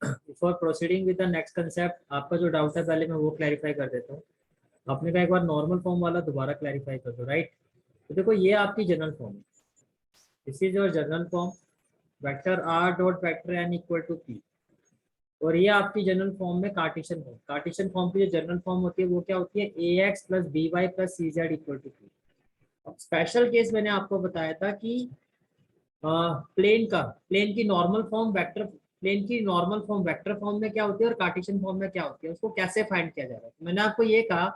Before proceeding with the next concept, आपका जो doubt है पहले मैं वो क्लैरिफाई कर देता हूँ। आपने कहा एक बार नॉर्मल फॉर्म वाला दोबारा क्लैरिफाई कर दो, राइट। तो देखो ये आपकी जनरल फॉर्म है, this is your general form, vector R dot vector N equal to P. और ये आपकी जनरल फॉर्म में कार्टेशियन फॉर्म, कार्टेशियन फॉर्म की जो जनरल फॉर्म होती है वो क्या होती है, A X plus B Y plus C Z equal to P. अब स्पेशल केस मैंने आपको बताया था कि प्लेन की नॉर्मल फॉर्म वेक्टर, प्लेन की नॉर्मल फॉर्म वेक्टर फॉर्म में क्या होती है और कार्टेशियन फॉर्म में क्या होती है, उसको कैसे फाइंड किया जा रहा है। तो मैंने आपको ये कहा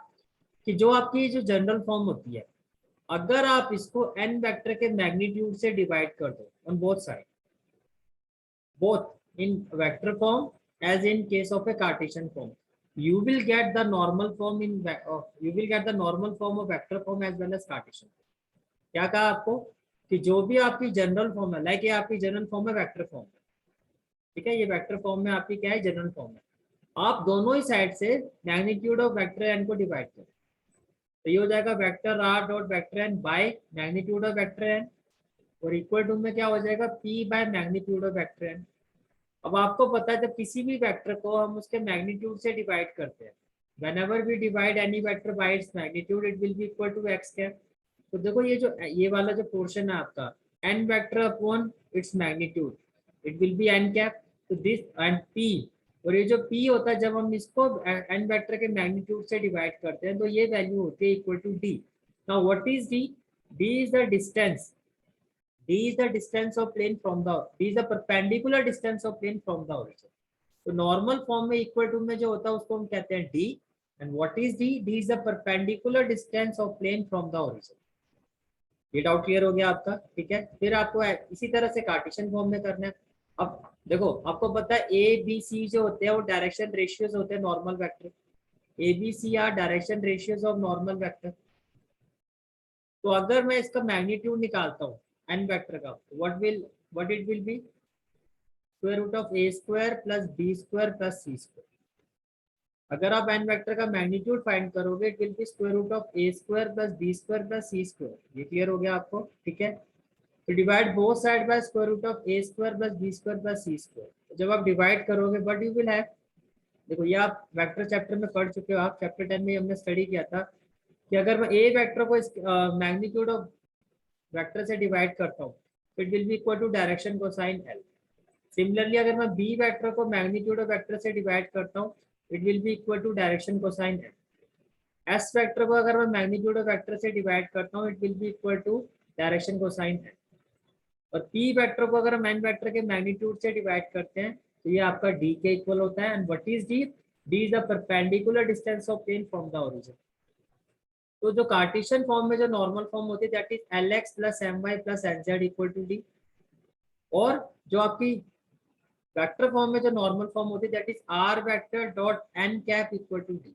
कि जो आपकी जो जनरल फॉर्म होती है, अगर आप इसको n वेक्टर के मैग्नीट्यूड से डिवाइड कर दो on both side, both in vector form as in case of a Cartesian form, you will get the normal form in you will get the normal form of vector form as well as Cartesian। क्या कहा आपको कि जो भी आपकी general form है, like ये आपकी जनरल फॉर्म है वेक्टर फॉर्म है, ठीक है, ये वेक्टर फॉर्म में आपकी क्या है, जनरल फॉर्म है। आप दोनों ही साइड से मैग्नीट्यूड ऑफ वेक्टर एन को डिवाइड करें, तो ये हो जाएगा vector R dot vector N by magnitude of vector N, और इक्वल टू में क्या हो जाएगा, P by magnitude of vector N. अब आपको पता है जब किसी भी वेक्टर को हम उसके मैग्नीट्यूड से डिवाइड करते हैं, whenever we divide any vector by its magnitude it will be equal to x cap। तो देखो ये जो ये वाला जो पोर्शन है आपका n vector upon its magnitude, it will B n cap. तो दिस एंड p, और ये जो p होता है जब हम इसको n वेक्टर के मैग्नीट्यूड से डिवाइड करते हैं तो ये वैल्यू होती है equal to d। Now what is d? d is the distance, d is the distance of plane from the, d is the perpendicular distance of plane from the origin। तो normal form में equal to में जो होता है उसको हम कहते हैं d। And what is d? d is the perpendicular distance of plane from the origin। ये डाउट क्लियर हो गया आपका, ठीक है। फिर आपको इसी तरह से कार्टेशियन फॉर्म में करना है। अब देखो आपको पता है ए बी सी जो होते हैं वो डायरेक्शन रेशियोज होते हैं normal vector, A B C are direction ratios of normal vector. तो अगर मैं इसका मैग्नीट्यूड निकालता हूँ एन वेक्टर का, what it will be, square root of A square plus B square plus C square. अगर आप एन वेक्टर का मैग्नीट्यूड फाइंड करोगे it will be square root of A square plus B square plus C square. ये clear हो गया आपको, ठीक है। तो divide both side by square root of A square plus B square plus C square. जब आप डिवाइड करोगे बट यू विल हैव, देखो ये आप वेक्टर चैप्टर में पढ़ चुके हो, आप चैप्टर 10 में हमने स्टडी किया था कि अगर मैं ए वेक्टर को मैग्नीट्यूड ऑफ वेक्टर से डिवाइड करता हूँ it will be equal to direction cosine L. Similarly अगर मैं बी वेक्टर को मैग्नीट्यूड ऑफ वेक्टर से डिवाइड करता हूँ it will be equal to direction cosine L. S vector को अगर मैं मैग्नीट्यूड ऑफ वेक्टर से डिवाइड करता हूँ it will be equal to direction cosine L. और पी वेक्टर को अगर हम एन वेक्टर के मैग्नीट्यूड से डिवाइड करते हैं तो ये आपका डी के इक्वल होता है। And what is D? D is the perpendicular distance of plane from the origin. तो जो कार्टेशियन फॉर्म में जो नॉर्मल फॉर्म होती है that is L X plus M Y plus N Z equal to D, और जो आपकी vector form में जो नॉर्मल फॉर्म होती है that is R vector dot N cap equal to D.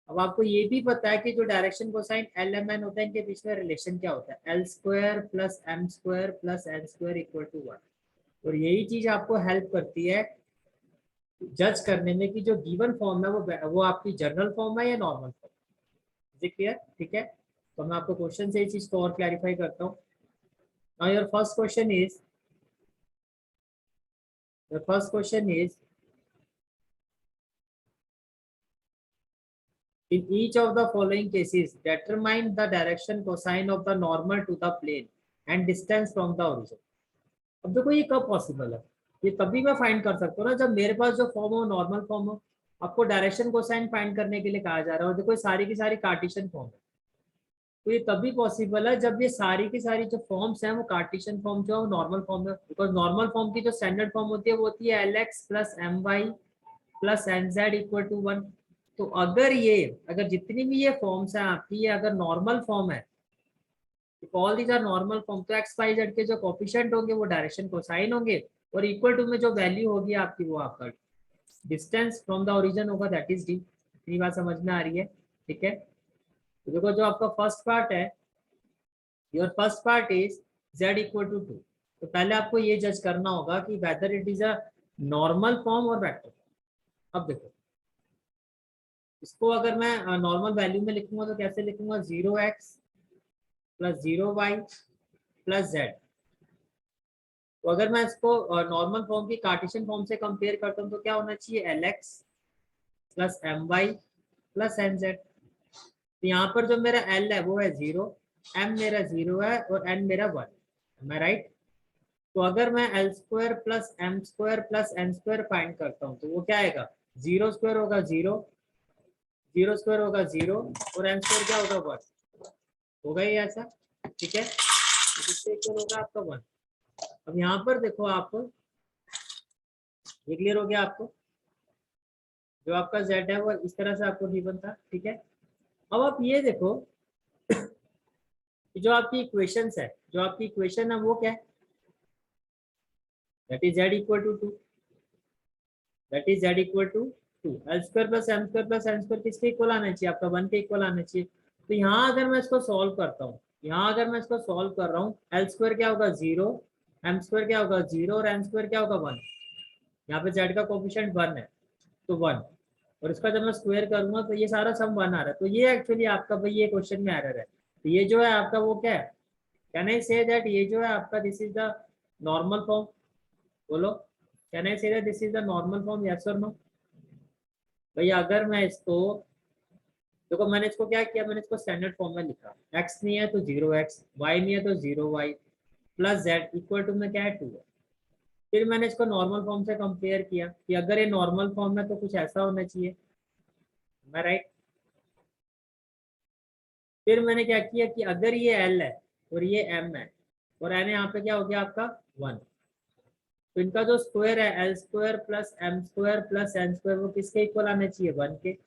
अब आपको ये भी पता है कि जो direction cosine L M N होता है इनके बीच में रिलेशन क्या होता है, L square plus M square plus N square equal to 1। और यही चीज आपको हेल्प करती है जज करने में कि जो गिवन फॉर्म है वो आपकी जनरल फॉर्म है या नॉर्मल फॉर्म। क्लियर, ठीक है। तो मैं आपको क्वेश्चन से इस चीज को और क्लैरिफाई करता हूँ। Now your first question is, the first question is, in each of the following cases determine the direction cosine of the normal to the plane and distance from the origin। अब देखो ये कब possible है, ये तभी मैं find कर सकता हूँ ना जब मेरे पास जो फॉर्म हो नॉर्मल फॉर्म हो। आपको डायरेक्शन कोसाइन फाइंड करने के लिए कहा जा रहा है और देखो ये सारी की सारी कार्टेशियन फॉर्म है। तो ये तभी पॉसिबल है जब ये सारी की सारी जो फॉर्म्स हैं वो कार्टेशियन फॉर्म जो है नॉर्मल फॉर्म है। बिकॉज नॉर्मल फॉर्म की जो स्टैंडर्ड फॉर्म होती है वो होती है L X plus M Y plus N Z equal to 1। तो अगर जितनी भी ये फॉर्म्स हैं आपकी, ये अगर नॉर्मल फॉर्म है, all these are normal form, तो एक्स वाई जेड के जो कोफिशिएंट होंगे वो डायरेक्शन कोसाइन होंगे, और इक्वल टू में जो वैल्यू होगी आपकी वो आपका डिस्टेंस फ्रॉम द ओरिजिन होगा, दैट इज डी। इतनी बात समझ में आ रही है, ठीक है। तो देखो जो आपका फर्स्ट पार्ट है, your first part is z equal to 2। तो पहले आपको ये जज करना होगा कि whether it is a normal form और वेक्टर फॉर्म। अब देखो इसको अगर मैं नॉर्मल वैल्यू में लिखूंगा तो कैसे लिखूंगा, 0x plus 0y plus z। तो अगर मैं इसको नॉर्मल फॉर्म की कार्टेशियन फॉर्म से कंपेयर करता हूँ तो क्या होना चाहिए, LX plus My plus NZ। तो यहाँ पर जो मेरा L है वो है 0, M मेरा 0 है और N मेरा 1, मैं राइट। तो अगर मैं L square plus M square plus N square find करता हूँ तो वो क्या आएगा, 0 स्क्वायर होगा 0, 0 स्क्वायर होगा 0 और M स्क्वायर क्या होगा 1, होगा ही ऐसा, ठीक है। तो इससे इक्वल होगा आपका 1। अब यहाँ पर देखो आप, ये क्लियर हो गया आपको, जो आपका z है वो इस तरह से आपको गिवन था, ठीक है। अब आप ये देखो कि जो आपकी इक्वेशंस है, जो आपकी इक्वेशन है वो क्या है, that is z equal to 2, that is z equal to 2। L square plus M square plus N square किसके इक्वल आना चाहिए, आपका 1 के इक्वल आना चाहिए। तो यहाँ अगर मैं इसको सॉल्व करता हूँ, यहाँ अगर मैं इसको सॉल्व कर रहा हूँ, एल स्क्वायर क्या होगा 0, एम स्क्वायर क्या होगा 0 और एन स्क्वायर क्या होगा 1। यहाँ पे z का कोफिशिएंट 1 है तो 1, और इसका जब मैं स्क्वायर करूंगा तो ये सारा सम 1 आ रहा है। तो ये एक्चुअली आपका भाई ये क्वेश्चन में एरर है। तो ये जो है आपका वो क्या है, कैन आई से दैट ये जो है आपका this is the normal form, बोलो can I say that this is the normal form, yes और नो। भैया अगर मैं इसको देखो, मैंने इसको क्या किया, मैंने इसको स्टैंडर्ड फॉर्म में लिखा, x नहीं है तो 0x, y नहीं है तो 0y plus z equal to में क्या है 2 है। फिर मैंने इसको नॉर्मल फॉर्म से कंपेयर किया कि अगर ये नॉर्मल फॉर्म है तो कुछ ऐसा होना चाहिए, मैं राइट। फिर मैंने क्या किया कि अगर ये L है और ये M है और N यहाँ पे क्या हो गया आपका 1, तो इनका जो स्क्वायर है L square plus M square plus N square वो किसके इक्वल आने चाहिए, 1 के।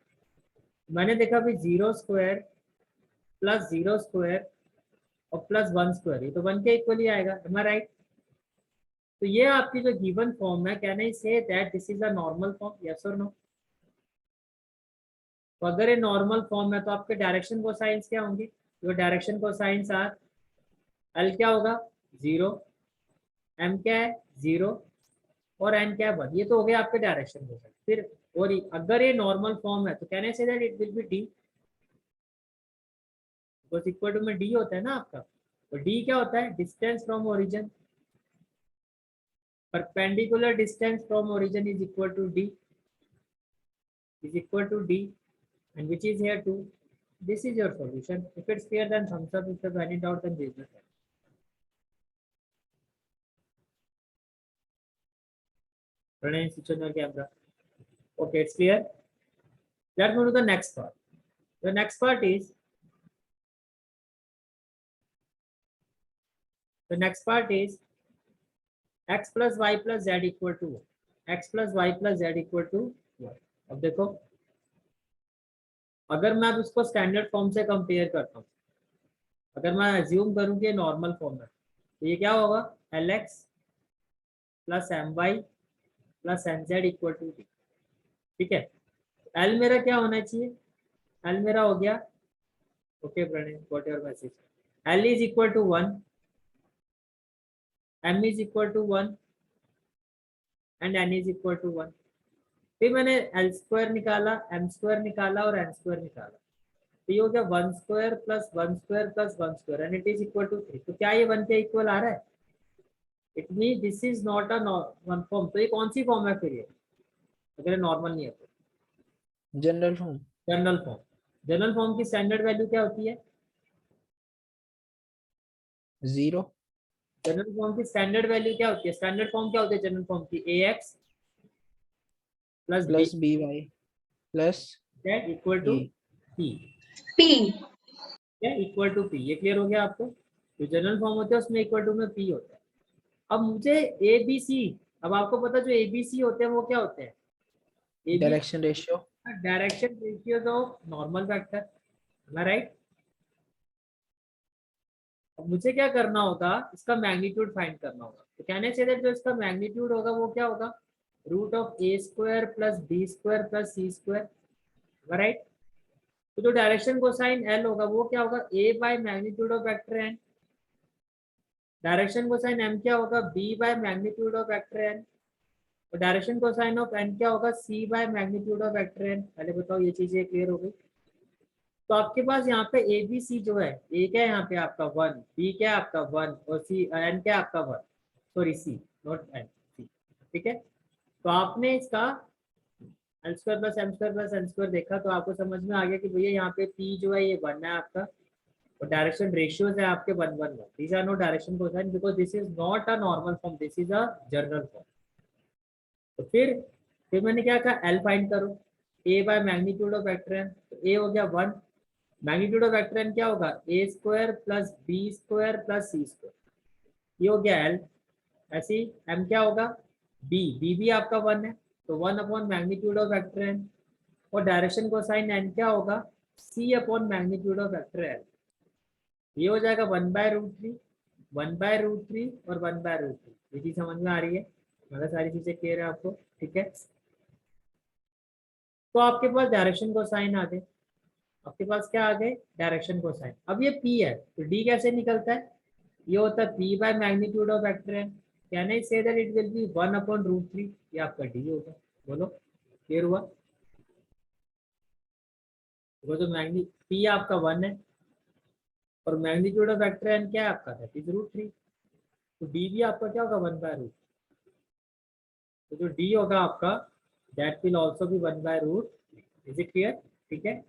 मैंने देखा भाई 0 स्क्वायर प्लस 0 स्क्वायर और प्लस 1 स्क्वायर, ये तो 1 के इक्वल ही आएगा, एम आई राइट। तो ये आपकी जो गिवन फॉर्म है, can I say that this is a normal form, yes और नो। तो अगर ये नॉर्मल फॉर्म है तो आपके डायरेक्शन कोसाइंस क्या होंगे, जो डायरेक्शन कोसाइंस आर, एल क्या होगा 0, एम क्या है 0 और एन क्या है 1, ये तो हो गया आपके डायरेक्शन कोसाइन। फिर और अगर ये नॉर्मल फॉर्म है तो can I say that it will be D, because equal to में डी होता है ना आपका। तो डी क्या होता है, distance from origin, perpendicular distance from origin is equal to d, is equal to d, and which is here 2. This is your solution. If it's clear then thumbs up, if you have any doubt then raise your hand. Pranay, switch on your camera. Okay, it's clear. Let's move to the next part. The next part is x plus y plus z equal to 1. x plus y plus z equal to 1. अब देखो, अगर मैं अब उसको standard form से compare करता हूँ, अगर मैं एज्यूम करूँ कि नॉर्मल फॉर्म है तो ये क्या होगा, Lx plus My plus Nz equal to D, ठीक है। L मेरा क्या होना चाहिए, L मेरा हो गया, okay Pranay what your message, L is equal to 1, M is equal to 1 and N is equal to 1। फिर मैंने L स्क्वायर निकाला, M स्क्वायर निकाला और N स्क्वायर निकाला, तो ये हो गया 1 square plus 1 square plus 1 square and it is equal to 3। तो क्या ये 1 के इक्वल आ रहा है, it mean this is not a one form. तो ये कौन सी फॉर्म है फिर ये, अगर नॉर्मल नहीं है तो general form. General form. General form की स्टैंडर्ड वैल्यू क्या होती है, 0 जनरल फॉर्म की स्टैंडर्ड वैल्यू क्या होती है, स्टैंडर्ड फॉर्म क्या होती है जनरल फॉर्म की, ax plus plus by plus equal to p, equal to p। ये क्लियर हो गया आपको, जो जनरल फॉर्म होते हैं उसमें इक्वल टू में p होता है। अब मुझे ए बी सी, अब आपको पता जो ए बी सी होते हैं वो क्या होते हैं, direction ratio. Direction ratios of normal vector, है राइट। अब मुझे क्या करना होगा, इसका मैग्नीट्यूड फाइंड करना होगा। तो कहने से जो इसका मैग्नीट्यूड होगा वो क्या होगा, root of A square plus B square plus C square, right. तो जो डायरेक्शन कोसाइन एल होगा वो क्या होगा, A by magnitude of vector N. Direction cosine M क्या होगा, B by magnitude of vector N. और डायरेक्शन कोसाइन ऑफ एन क्या होगा, C by magnitude of vector N. पहले बताओ ये चीजें क्लियर हो गई। तो आपके पास यहाँ पे ए बी सी जो है, ए क्या है यहाँ पे आपका 1, बी क्या है आपका 1 और सी एन क्या है आपका 1। Sorry C, not N, C, ठीक है। तो आपने इसका एल square plus M square plus N स्क्वायर देखा तो आपको समझ में आ गया कि भैया यहाँ पे पी जो है ये 1 है आपका, और डायरेक्शन रेशियोज है आपके 1 1 1। These are no direction cosine because this is not a normal form, this is a general form. तो फिर मैंने क्या कहा, एल फाइंड करो, A by magnitude of vector N. तो ए हो गया 1, मैग्नीट्यूड ऑफ वेक्टर एन क्या होगा, A square plus B square plus C square, ये हो गया एल। ऐसे ही एम क्या होगा, बी, बी भी आपका 1 है, तो 1 upon magnitude of vector N, और डायरेक्शन कोसाइन एन क्या होगा, C upon magnitude of vector N. ये हो जाएगा 1/√3, 1/√3 और 1/√3। ये चीज समझ में आ रही है, मतलब सारी चीजें क्लियर है आपको, ठीक है। तो आपके पास डायरेक्शन कोसाइन आ गए, आपके पास क्या आ गए, डायरेक्शन कोसाइन। अब ये पी है तो डी कैसे निकलता है, ये होता है P by magnitude of vector N. Can I say that it will B 1/√3, ये आपका डी होगा। बोलो क्लियर हुआ, वो जो मैग्नी पी आपका 1 है और मैग्नीट्यूड ऑफ वेक्टर एन क्या है आपका, दैट इज √3, तो डी भी आपका क्या होगा 1/√3। तो जो डी होगा आपका that will also be 1/√3। Is it clear, ठीक है।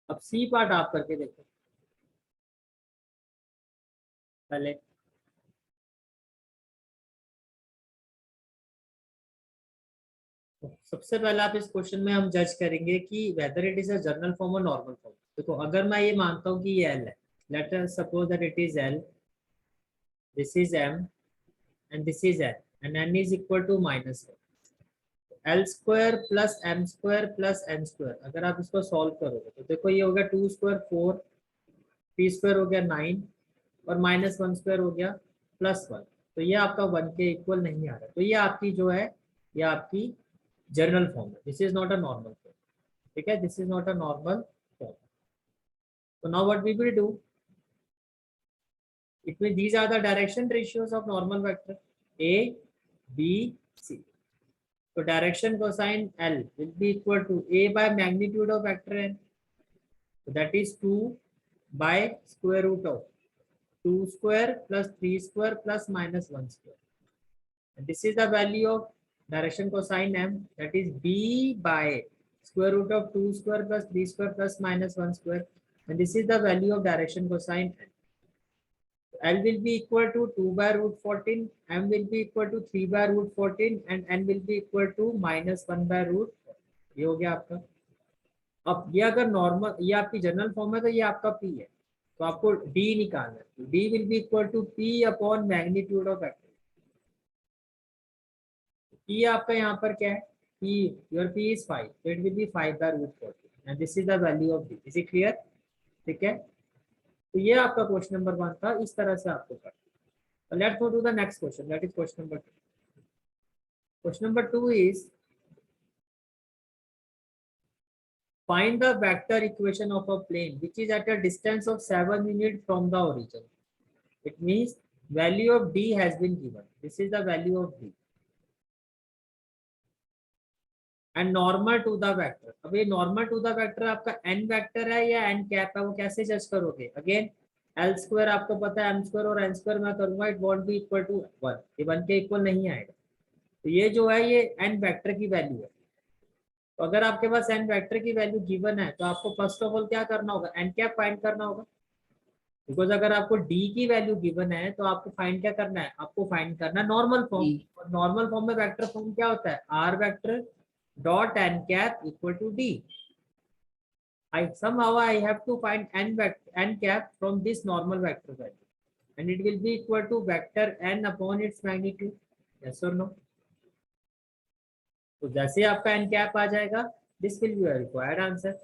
अब सी पार्ट आप करके देखो पहले। तो सबसे पहले आप इस क्वेश्चन में हम जज करेंगे कि whether it is a general form और नॉर्मल फॉर्म। देखो अगर मैं ये मानता हूँ कि ये एल है, let us suppose that it is L, this is M and this is N, and N is equal to -1। L square plus M square plus N square, अगर आप इसको सॉल्व करोगे तो देखो ये हो गया 2 स्क्वायर 4, 3 स्क्वायर हो गया 9, और -1 स्क्वायर हो गया +1। तो ये आपका 1 के इक्वल नहीं आ रहा, तो ये आपकी जो है ये आपकी जनरल फॉर्म है, this is not a normal form, ठीक है, this is not a normal form. So now what we will do, it means these are the direction ratios of normal vector a, b, c. So direction cosine L will be equal to a by magnitude of vector n, so that is 2 by square root of 2 square plus 3 square plus -1 square, and this is the value of direction cosine m, that is b by square root of 2 square plus 3 square plus -1 square, and this is the value of direction cosine n. L will be equal to 2/√14, m will be equal to 3/√14, and n will be equal to -1/√14। ये हो गया आपका। अब ये अगर normal, ये आपकी general form है तो ये आपका P है, तो आपको D निकालना है, तो D will be equal to P upon magnitude of vector. P आपका यहाँ पर क्या है, P, your P is 5, so it will be 5/√14, and this is the value of D। Is it clear, ठीक है। तो ये आपका क्वेश्चन नंबर 1 था, इस तरह से आपको करना। Let's go to the next question, that is question number 2. Question number 2 is find the vector equation of a plane which is at a distance of 7 units from the origin. It means value of D has been given. This is the value of D. And normal to the vector. अब ये normal to the vector आपका n vector है या n cap है, वो कैसे जज करोगे? Again L square आपको पता है, m square और n square मैं करूंगा, it won't be equal to 1, ये 1 के इक्वल नहीं आएगा। तो ये जो है ये n वेक्टर की वैल्यू है। तो अगर आपके पास n वेक्टर की वैल्यू गिवन है तो आपको फर्स्ट ऑफ ऑल क्या करना होगा, n कैप फाइंड करना होगा, बिकॉज अगर आपको d की वैल्यू गिवन है तो आपको फाइंड क्या करना है, आपको फाइंड करना है नॉर्मल फॉर्म। और नॉर्मल फॉर्म में वेक्टर फॉर्म क्या होता है, r vector dot n cap equal to d। I somehow I have to find n cap from this normal vector value, and it will be equal to vector n upon its magnitude. Yes or no? तो जैसे आपका n cap आ जाएगा, this will be required answer,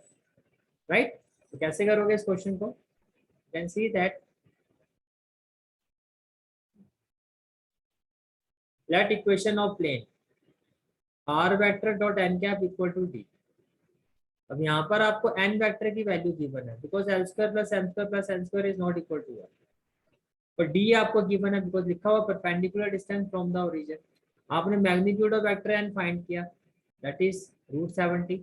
right. तो कैसे करोगे इस question को, can see that let equation of plane r vector dot n cap equal to d। अब यहाँ पर आपको n वेक्टर की वैल्यू गिवन है, because l square plus m square plus n square is not equal to 1, और d आपको given है because लिखा हुआ perpendicular distance from the origin. आपने magnitude of vector n find किया, that is √70,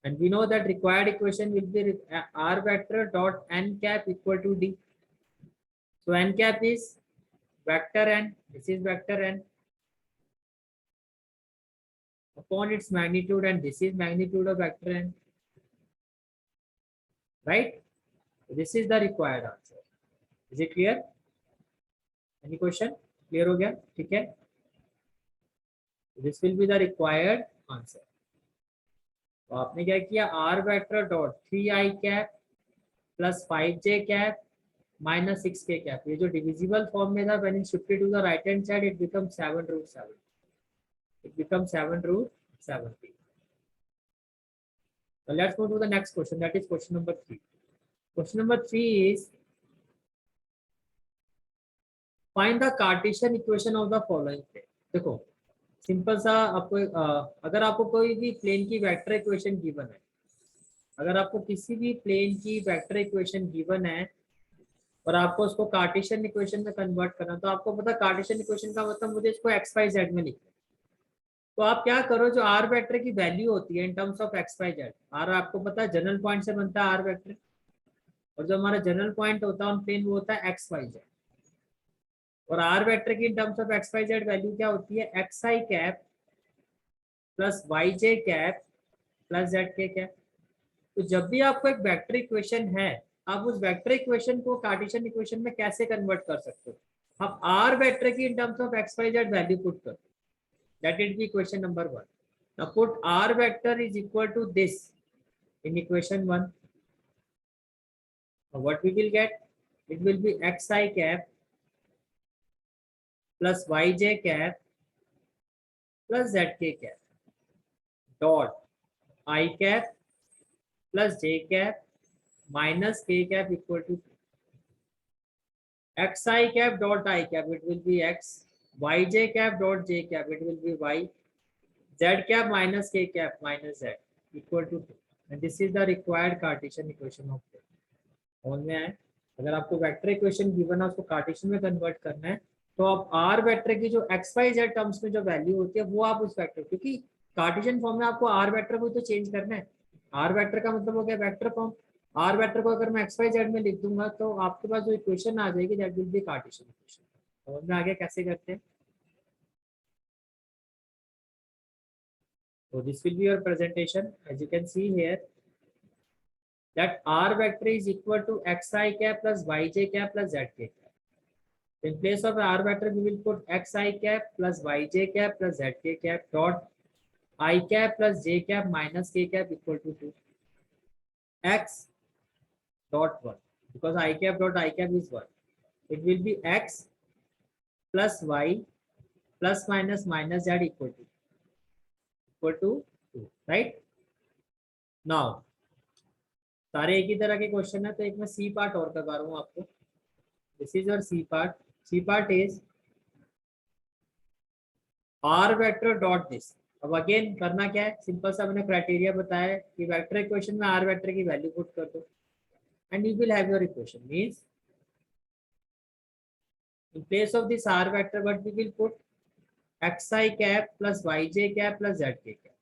and we know that required equation will be r vector dot n cap equal to d. So n cap is vector n, this is vector n upon its magnitude, and this is magnitude of vector n, right? This is the required answer. Is it clear? Any question? Clear हो गया? ठीक है? This will be the required answer. तो आपने क्या किया? R vector dot 3i cap plus 5j cap minus 6k cap. ये जो divisible form में था, when it's shifted to the right hand side, it becomes 7 root 7. It becomes 7 root 70. So let's go to the next question. That is question number 3. Question number 3 is find the Cartesian equation of the following plane. देखो simple सा आपको अगर आपको कोई भी plane की vector equation given है, अगर आपको किसी भी प्लेन की वेक्टर इक्वेशन गिवन है और आपको उसको कार्टेशियन इक्वेशन में कन्वर्ट करना, तो आपको पता कार्टेशियन इक्वेशन का मतलब मुझे इसको एक्स वाई जेड में लिखना है। तो आप क्या करो, जो आर वेक्टर की वैल्यू होती है in terms of X Y Z, आर आपको पता है जनरल पॉइंट से बनता है आर वेक्टर, और जो हमारा जनरल पॉइंट होता है ऑन प्लेन वो होता है एक्स वाई जेड। और आर वेक्टर की in terms of X Y Z value क्या होती है? X I cap plus Y J cap plus Z K cap. तो जब भी आपको एक वेक्टर इक्वेशन है, आप उस वेक्टर इक्वेशन को कार्टेशियन इक्वेशन में कैसे कन्वर्ट कर सकते हो? आप आर वेक्टर की in terms of X Y Z value put करो, that is the equation number 1. Now put R vector is equal to this in equation 1. What we will get? It will be X I cap plus yj cap plus zk cap dot I cap plus j cap minus k cap equal to xi cap dot I cap, it will be x, yj cap dot j cap, it will be y, z cap minus k cap minus z equal to 2. And this is the required Cartesian equation of plane. समझ में आए? अगर आपको vector equation given है उसको Cartesian में convert करना है, तो आप आर वेक्टर की जो एक्स वाई जेड टर्म्स में जो वैल्यू होती है वो आप उस वेक्टर, क्योंकि कार्टेशियन फॉर्म में आपको आर वेक्टर को तो चेंज करना है। आर वेक्टर का मतलब हो गया वेक्टर फॉर्म। आर वेक्टर को अगर मैं एक्स वाई जेड में लिख दूंगा तो आपके पास जो इक्वेशन आ जाएगी that will be Cartesian equation. समझ में आ गया कैसे करते हैं? तो this will be your presentation as you can see here that r vector is equal to xi cap plus yj cap plus zk cap. In place of r vector, we will put xi cap plus yj cap plus zk cap dot I cap plus j cap minus k cap equal to 2. X dot 1, because I cap dot I cap is 1. It will be x plus y plus minus minus z equal to 2, right? Now सारे एक ही तरह के question है, तो एक मैं C part और करवा रहा हूँ आपको. This is your C part. C part is R vector dot this. अब अगेन करना क्या है, सिंपल सा मैंने क्राइटेरिया बताया कि वेक्टर इक्वेशन में आर वेक्टर की वैल्यू पुट कर दो and you will have your equation. Means in place of this r vector what we will put xi cap plus yj cap plus zk cap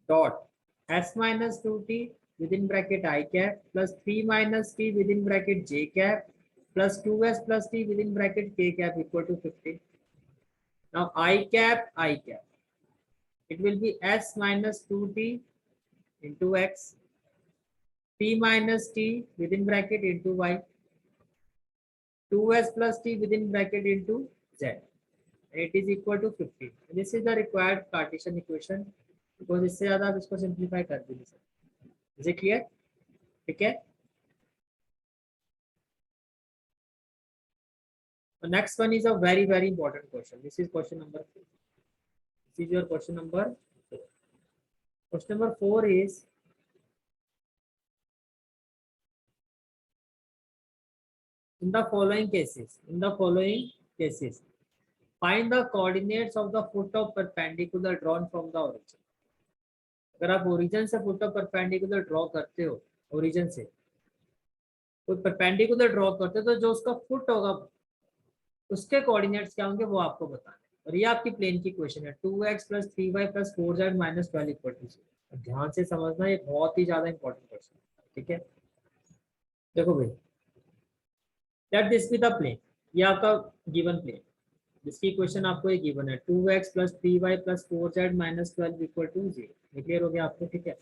dot s minus 2t within bracket I cap plus 3 minus t within bracket j cap plus 2s plus t within bracket k cap equal to 15. Now I cap, it will be s minus 2t into x, t minus t within bracket into y, 2s plus t within bracket into z. It is equal to 15. This is the required Cartesian equation, because इससे ज़्यादा आप इसको simplify कर भी नहीं सकते. Is it clear? ठीक है. The next one is a very important question. This is question number 4. This is your question number 4. Question number 4 is in the following cases, find the coordinates of the foot of perpendicular drawn from the origin. अगर आप origin से foot of perpendicular draw करते हो, origin से कोई perpendicular draw करते हो, तो जो उसका फुट होगा उसके कोऑर्डिनेट्स क्या होंगे वो आपको बताना है. और ये आपकी प्लेन की क्वेश्चन है. 2x plus 3y plus 4z minus 12 equal to 0. ध्यान से समझना, ये बहुत ही ज्यादा इंपॉर्टेंट क्वेश्चन है. ठीक है, देखो भाई, let this be the plane. ये आपका गिवन प्लेन जिसकी इक्वेशन आपको ये गिवन है 2x + 3y + 4z - 12 = 0। ये क्लियर हो गया आपको, ठीक है।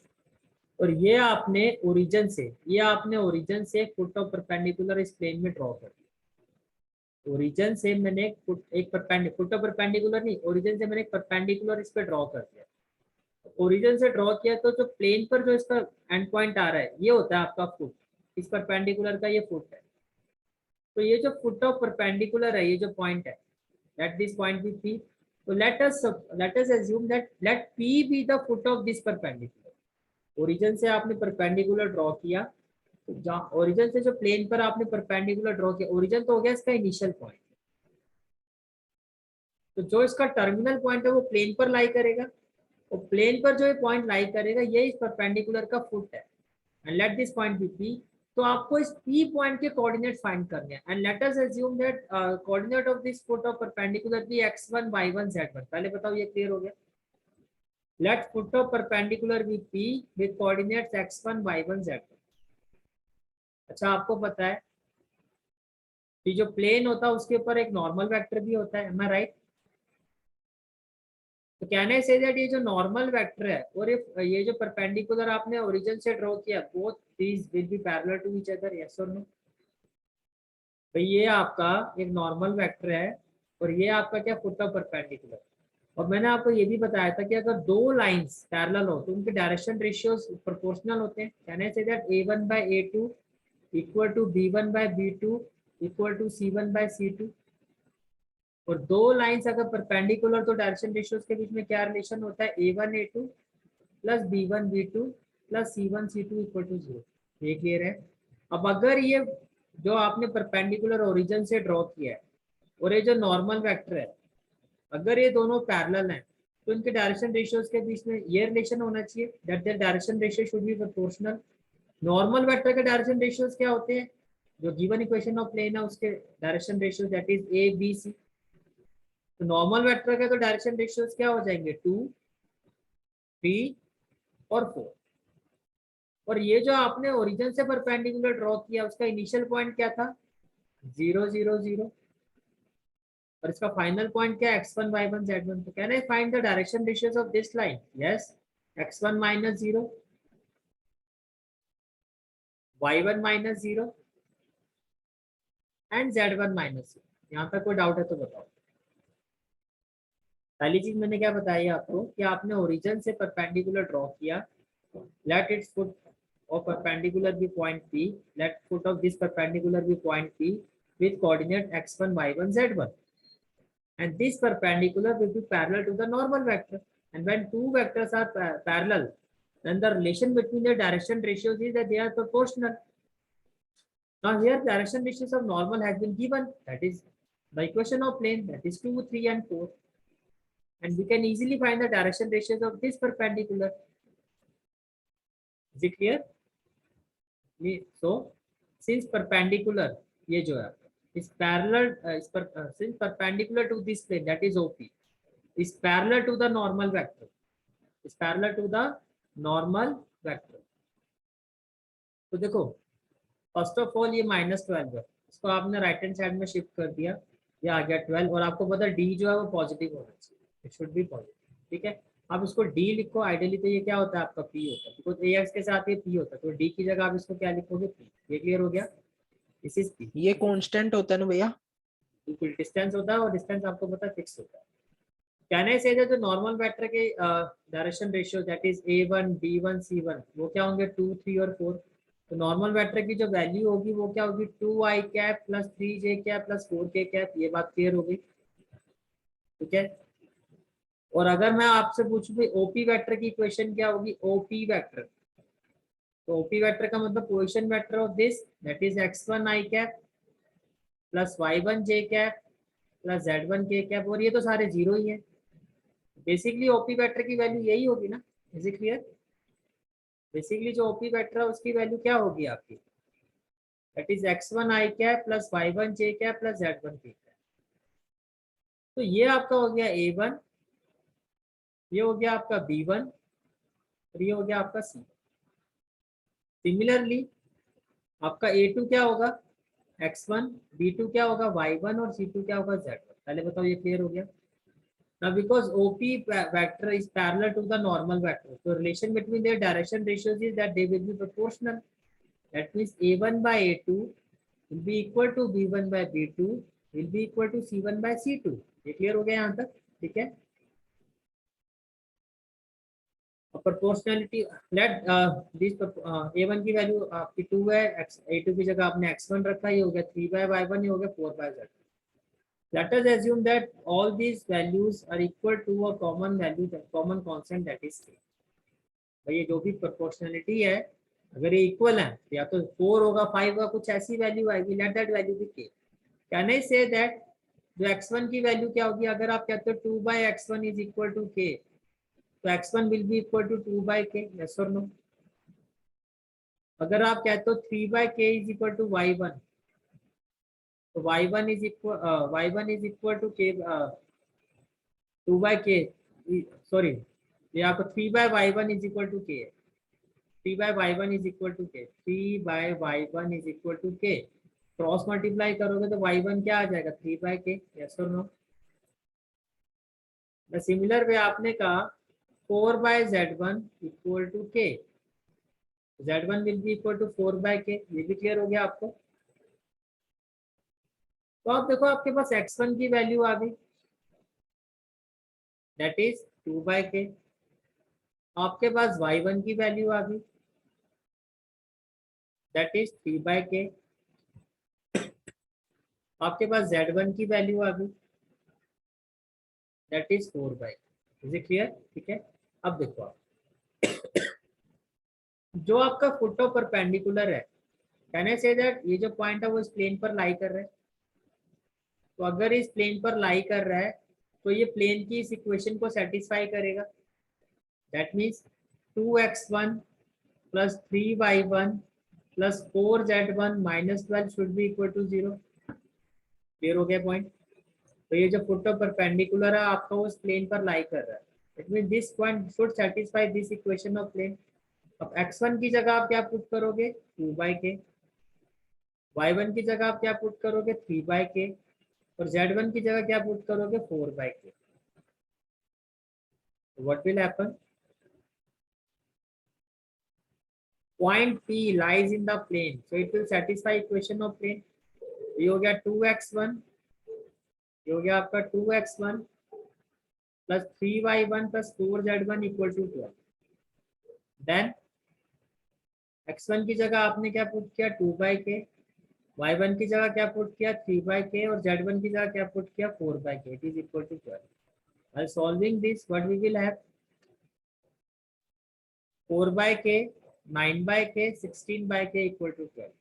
और ये आपने ओरिजिन से फुट ऑफ परपेंडिकुलर इस प्लेन में ड्रॉ कर दिया। ओरिजिन से मैंने एक फुट ऑफ परपेंडिकुलर नहीं, ओरिजिन से मैंने एक परपेंडिकुलर इस पे ड्रॉ कर दिया। ओरिजिन से ड्रॉ किया तो जो प्लेन पर जो इसका एंड पॉइंट आ रहा है ये होता है आपका फुट, इस परपेंडिकुलर का ये फुट है। तो ये जो फुट ऑफ परपेंडिकुलर है, ये जो पॉइंट है, let this point be P. So let us assume that let P be the foot of this perpendicular. Origin से आपने परपेंडिकुलर ड्रॉ किया, तो जहाँ ओरिजिन से जो प्लेन पर आपने परपेंडिकुलर ड्रॉ किया, ओरिजिन तो हो गया इसका इनिशियल पॉइंट। तो जो इसका टर्मिनल पॉइंट है वो प्लेन पर लाई करेगा, और प्लेन पर जो ये पॉइंट लाई करेगा ये इस परपेंडिकुलर का फुट है। And let this point be P. तो आपको इस P पॉइंट के कोऑर्डिनेट फाइंड करने हैं। And let us assume that coordinate of this foot of perpendicular be x1 y1 z1। पहले बताओ ये क्लियर हो गया। Let foot of perpendicular be P with coordinates x1 y1 z1। अच्छा, आपको पता है कि जो प्लेन होता है उसके ऊपर एक नॉर्मल वेक्टर भी होता है, एम आई राइट? तो कहने से दैट ये जो नॉर्मल वेक्टर है और ये जो परपेंडिकुलर आपने ओरिजिन से ड्रॉ किया, both these will be parallel to each other, yes और नो? तो ये आपका एक नॉर्मल वेक्टर है और ये आपका क्या, फुट ऑफ परपेंडिकुलर। और मैंने आपको ये भी बताया था कि अगर दो लाइंस पैरेलल हो तो उनके डायरेक्शन रेशियोज प्रोपोर्शनल होते हैं। कहने से that a1/a2 equal to b1/b2 equal to c1/c2। और दो लाइंस अगर परपेंडिकुलर तो डायरेक्शन रेशियोज के बीच में क्या रिलेशन होता है, a1a2 plus b1b2 plus c1c2 equal to 0। ये क्लियर है? अब अगर ये जो आपने परपेंडिकुलर ओरिजिन से ड्रॉ किया है और ये जो नॉर्मल वेक्टर है, अगर ये दोनों पैरेलल हैं तो इनके डायरेक्शन रेशियोज के बीच में ये रिलेशन होना चाहिए, that their direction ratio should be proportional. Normal vector के डायरेक्शन रेशियोज क्या होते हैं, जो गिवन इक्वेशन ऑफ प्लेन है उसके direction ratios that is A B C. तो नॉर्मल वेक्टर के तो डायरेक्शन रेशियोज क्या हो जाएंगे, 2 3 और 4। और ये जो आपने ओरिजिन से परपेंडिकुलर ड्रॉ किया उसका इनिशियल पॉइंट क्या था, 0 0 0, और इसका फाइनल पॉइंट क्या है, x1 y1 z1। तो can I find the direction ratios of this line, yes, x1 - 0 y1 - 0 and z1 - 0। यहाँ तक कोई डाउट है तो बताओ। पहली चीज मैंने क्या बताई आपको कि आपने ओरिजिन से परपेंडिकुलर ड्रॉ किया, let its foot of perpendicular be point P, let foot of this perpendicular be point P with coordinate x1 y1 z1, and this perpendicular will be parallel to the normal vector. And when two vectors are parallel, then the relation between their direction ratios is that they are proportional. Now here direction ratios of normal has been given, that is the equation of plane, that is 2 3 and 4, and we can easily find the direction ratios of this perpendicular. Is it clear? So since perpendicular ये जो है is parallel since perpendicular to this plane, that is OP, is parallel to the normal vector, is parallel to the normal vector। तो देखो first of all ये -12 है, इसको आपने right hand side में शिफ्ट कर दिया, ये आ गया 12। और आपको पता डी जो है वो पॉजिटिव होना चाहिए, इट शुड बी पॉजिटिव, ठीक है। आप इसको डी लिखो आइडियली, तो ये क्या होता है आपका पी होता है, बिकॉज ए एक्स के साथ ये पी होता है, तो डी की जगह आप इसको क्या लिखोगे, पी। ये क्लियर हो गया, दिस इज पी। ये कांस्टेंट होता है ना भैया? बिल्कुल डिस्टेंस होता है, और डिस्टेंस आपको पता है फिक्स होता है। कहने से जो नॉर्मल वेक्टर के direction ratio that is a1 b1 c1 वो क्या होंगे, 2 3 और 4। तो नॉर्मल वेक्टर की जो वैल्यू होगी वो क्या होगी, 2i cap plus 3j cap plus 4k cap. ये बात क्लियर हो गई, ठीक है। और अगर मैं आपसे पूछूं कि ओपी वेक्टर की इक्वेशन क्या होगी, ओपी वेक्टर, तो ओपी वेक्टर का मतलब position vector of this, that is x1 i cap plus y1 j cap plus z1 k cap, और ये तो सारे जीरो ही है। बेसिकली ओपी वेक्टर की वैल्यू यही होगी ना, इज इट क्लियर? बेसिकली जो ओपी वेक्टर है उसकी वैल्यू क्या होगी आपकी, that is x1 i cap plus y1 j cap plus z1 k cap. तो ये आपका हो गया a1, ये हो गया आपका b1, और ये हो गया आपका c। सिमिलरली आपका a2 क्या होगा, x1, b2 क्या होगा y1 और c2 क्या होगा z1। पहले बताओ ये क्लियर हो गया। Now because OP vector is parallel to the normal vector, so relation between their direction ratios is that they will be proportional. That means A1 by A2 will be equal to B1 by B2 will be equal to C1 by C2। ये clear हो गया यहाँ तक, ठीक है। Proportionality let this A1 की value आपकी 2 है, A2 की जगह आपने x1 रखा, ये हो गया 3 by y1, ये हो गया 4 by z। Let us assume that all these values are equal to a common value, the common constant that is k। भाई ये जो भी प्रोपोर्शनलिटी है अगर ये इक्वल है तो या तो 4 होगा 5 होगा, कुछ ऐसी वैल्यू आएगी, let that value be k। Can I say that जो x1 की वैल्यू क्या होगी, अगर आप कहते हो 2 by x1 is equal to k, तो x1 will be equal to 2 by k, yes और नो। अगर आप कहते हो 3 by k is equal to y1, तो y1 is equal to k 2 by k, sorry ये आपको 3 by y1 is equal to k, 3 by y1 is equal to k, 3 by y1 is equal to k, cross multiply करोगे तो y1 क्या आ जाएगा 3 by k, yes और no. The similar way आपने कहा 4 by z1 equal to k, z1 will be equal to 4 by k, ये भी clear हो गया आपको। तो आप देखो आपके पास x1 की वैल्यू आ गई दैट इज 2 by k, आपके पास y1 की वैल्यू आ गई दैट इज 3 by k, आपके पास z1 की वैल्यू आ गई that is 4 by k। Is it clear, ठीक है। अब देखो आप जो आपका फुट ऑफ परपेंडिकुलर है, कैन आई से दैट ये जो पॉइंट है वो इस प्लेन पर लाई कर रहा है, तो अगर इस प्लेन पर लाई कर रहा है तो ये प्लेन की इस इक्वेशन को सेटिस्फाई करेगा। That means 2x1 plus 3y1 plus 4z1 minus 12 should be equal to 0। Clear हो गया पॉइंट। तो ये जो फुट ऑफ परपेंडिकुलर है आपका वो इस प्लेन पर लाई कर रहा है, it mean this point should satisfy this equation of plane. अब x1 की जगह आप क्या पुट करोगे 2 by k, y1 की जगह आप क्या पुट करोगे 3 by k, और z1 की जगह क्या पुट करोगे 4 by k। What will happen, point P lies in the plane, so it will satisfy equation of plane। ये हो गया 2x1, ये हो गया आपका 2x1 plus 3y1 plus 4z1 equal to 12। Then x1 की जगह आपने क्या पुट किया 2 by k, y1 की जगह क्या पुट किया 3 by k, और z1 की जगह क्या पुट किया 4 by k, it is equal to 12। While solving this, what we will have 4 by k, 9 by k, 16 by k equal to 12।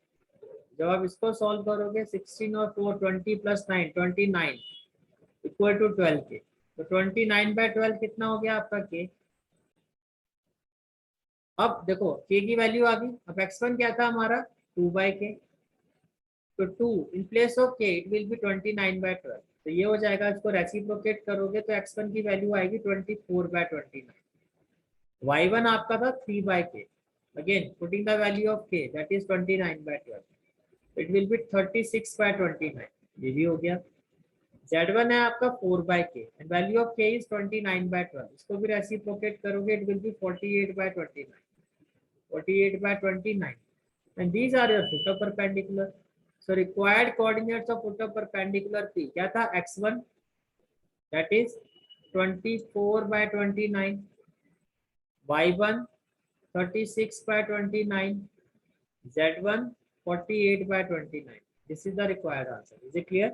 जब आप इसको सॉल्व करोगे 16 और 4 20 प्लस 9 29 इक्वल टू 12 के, तो 29 by 12 कितना हो गया आपका k। अब देखो k की वैल्यू आ गई। अब x1 क्या था हमारा 2 by k, तो 2 in place of k it will B 29 by 12, तो ये हो जाएगा। इसको रेसिप्रोकेट करोगे तो x1 की वैल्यू आएगी 24 by 29। y1 आपका था 3 by k, again putting the value of k that is 29 by 12, it will B 36 by 29, ये भी हो गया। z1 है आपका 4 by k and value of k is 29 by 12, इसको भी रेसिप्रोकेट करोगे it will B 48 by 29, 48 by 29, and these are your foot of perpendicular। So required coordinates of foot of perpendicular P क्या था x1 that is 24 by 29, y1 36 by 29, z1 48 by 29। This is the required answer। Is it clear?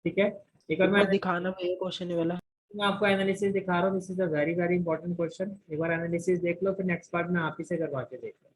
ठीक है। एक बार मैं दिखाना भैया question वाला। आपको एनालिसिस दिखा रहा हूँ। This is a very very important question. एक बार एनालिसिस देख लो, फिर नेक्स्ट पार्ट में आप ही से करवा के देख लो।